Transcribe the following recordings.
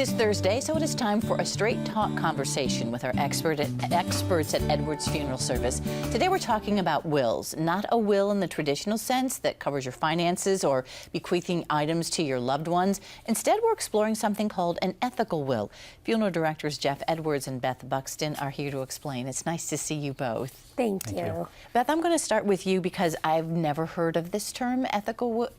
is Thursday, so it is time for a straight talk conversation with our experts at Edwards Funeral Service. Today we're talking about wills, not a will in the traditional sense that covers your finances or bequeathing items to your loved ones. Instead, we're exploring something called an ethical will. Funeral directors Jeff Edwards and Beth Buxton are here to explain. It's nice to see you both. Thank you. Beth, I'm going to start with you because I've never heard of this term, ethical will.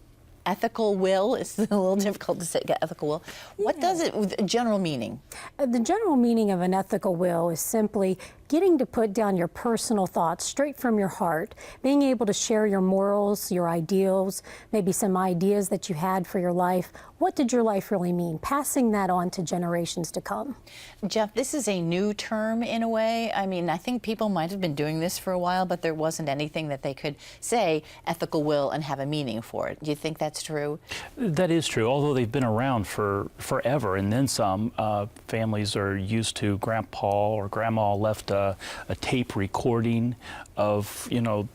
Ethical will, it's a little difficult to say, ethical will. What does it, general meaning? The general meaning of an ethical will is simply getting to put down your personal thoughts straight from your heart, being able to share your morals, your ideals, maybe some ideas that you had for your life. What did your life really mean? Passing that on to generations to come. Jeff, this is a new term in a way. I mean, I think people might have been doing this for a while, but there wasn't anything that they could say ethical will and have a meaning for it. Do you think that's true? That is true, although they've been around for forever and then some. Families are used to grandpa or grandma left a tape recording of, you know,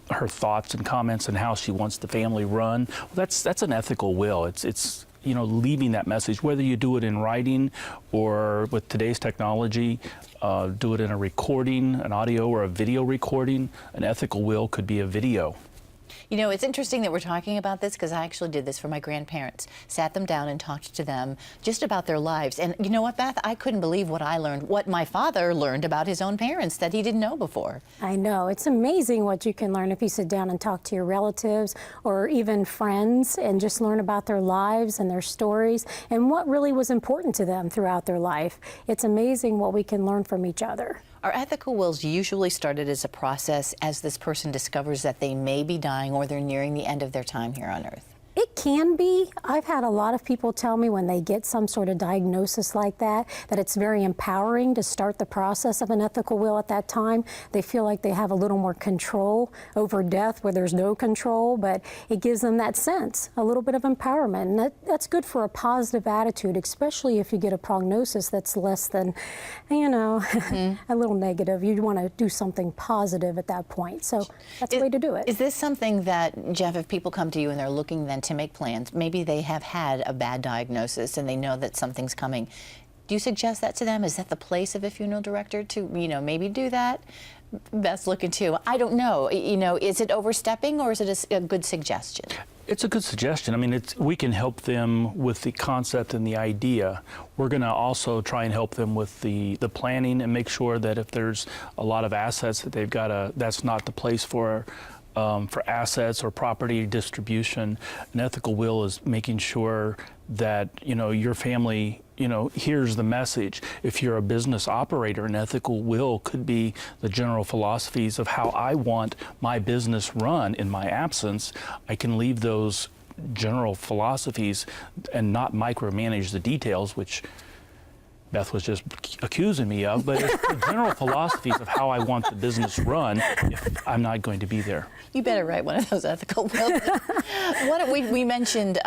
her thoughts and comments and how she wants the family run. Well, that's an ethical will. It's you know, leaving that message, whether you do it in writing or with today's technology, do it in a recording, an audio or a video recording. An ethical will could be a video. You know, it's interesting that we're talking about this because I actually did this for my grandparents. Sat them down and talked to them just about their lives. And you know what, Beth? I couldn't believe what I learned, what my father learned about his own parents that he didn't know before. I know. It's amazing what you can learn if you sit down and talk to your relatives or even friends and just learn about their lives and their stories and what really was important to them throughout their life. It's amazing what we can learn from each other. Are ethical wills usually started as a process as this person discovers that they may be dying or they're nearing the end of their time here on Earth? It can be. I've had a lot of people tell me when they get some sort of diagnosis like that it's very empowering to start the process of an ethical will at that time. They feel like they have a little more control over death where there's no control, but it gives them that sense, a little bit of empowerment. And that's good for a positive attitude, especially if you get a prognosis that's less than, you know, a little negative. You want to do something positive at that point. So that's the way to do it. Is this something that, Jeff, if people come to you and they're looking then to make plans, maybe they have had a bad diagnosis and they know that something's coming, do you suggest that to them? Is that the place of a funeral director to, you know, maybe do that? Beth's looking too. I don't know. You know, is it overstepping or is it a good suggestion? It's a good suggestion. I mean, we can help them with the concept and the idea. We're going to also try and help them with the planning and make sure that if there's a lot of assets that they've got that's not the place for assets or property distribution. An ethical will is making sure that, you know, your family, you know, hears the message. If you're a business operator, an ethical will could be the general philosophies of how I want my business run in my absence. I can leave those general philosophies and not micromanage the details, which Beth was just accusing me of, but it's the general philosophies of how I want the business run if I'm not going to be there. You better write one of those ethical wills. We mentioned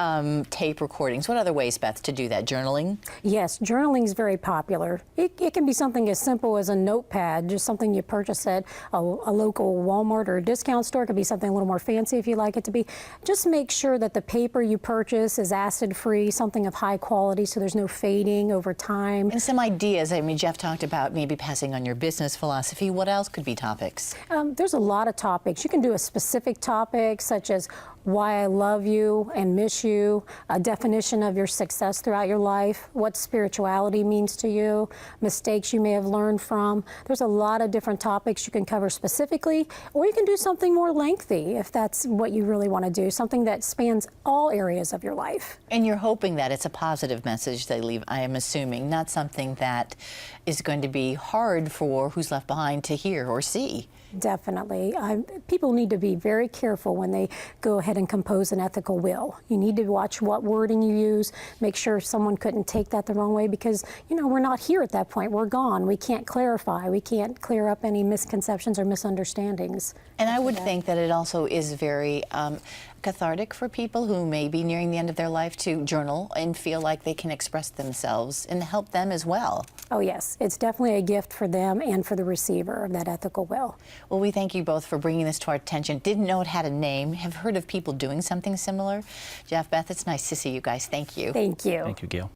tape recordings. What other ways, Beth, to do that? Journaling? Yes, journaling is very popular. It can be something as simple as a notepad, just something you purchase at a local Walmart or a discount store. It could be something a little more fancy if you like it to be. Just make sure that the paper you purchase is acid-free, something of high quality so there's no fading over time. And some ideas. I mean, Jeff talked about maybe passing on your business philosophy. What else could be topics? There's a lot of topics. You can do a specific topic such as why I love you and miss you, a definition of your success throughout your life, what spirituality means to you, mistakes you may have learned from. There's a lot of different topics you can cover specifically, or you can do something more lengthy if that's what you really want to do, something that spans all areas of your life. And you're hoping that it's a positive message they leave, I am assuming, not something that is going to be hard for who's left behind to hear or see. Definitely. People need to be very careful when they go ahead and compose an ethical will. You need to watch what wording you use, make sure someone couldn't take that the wrong way because, you know, we're not here at that point. We're gone. We can't clarify. We can't clear up any misconceptions or misunderstandings. And I would think that it also is very cathartic for people who may be nearing the end of their life to journal and feel like they can express themselves and help them as well. Oh yes, it's definitely a gift for them and for the receiver of that ethical will. Well, we thank you both for bringing this to our attention. Didn't know it had a name. Have heard of people doing something similar. Jeff, Beth, it's nice to see you guys. Thank you. Thank you. Thank you, Gail.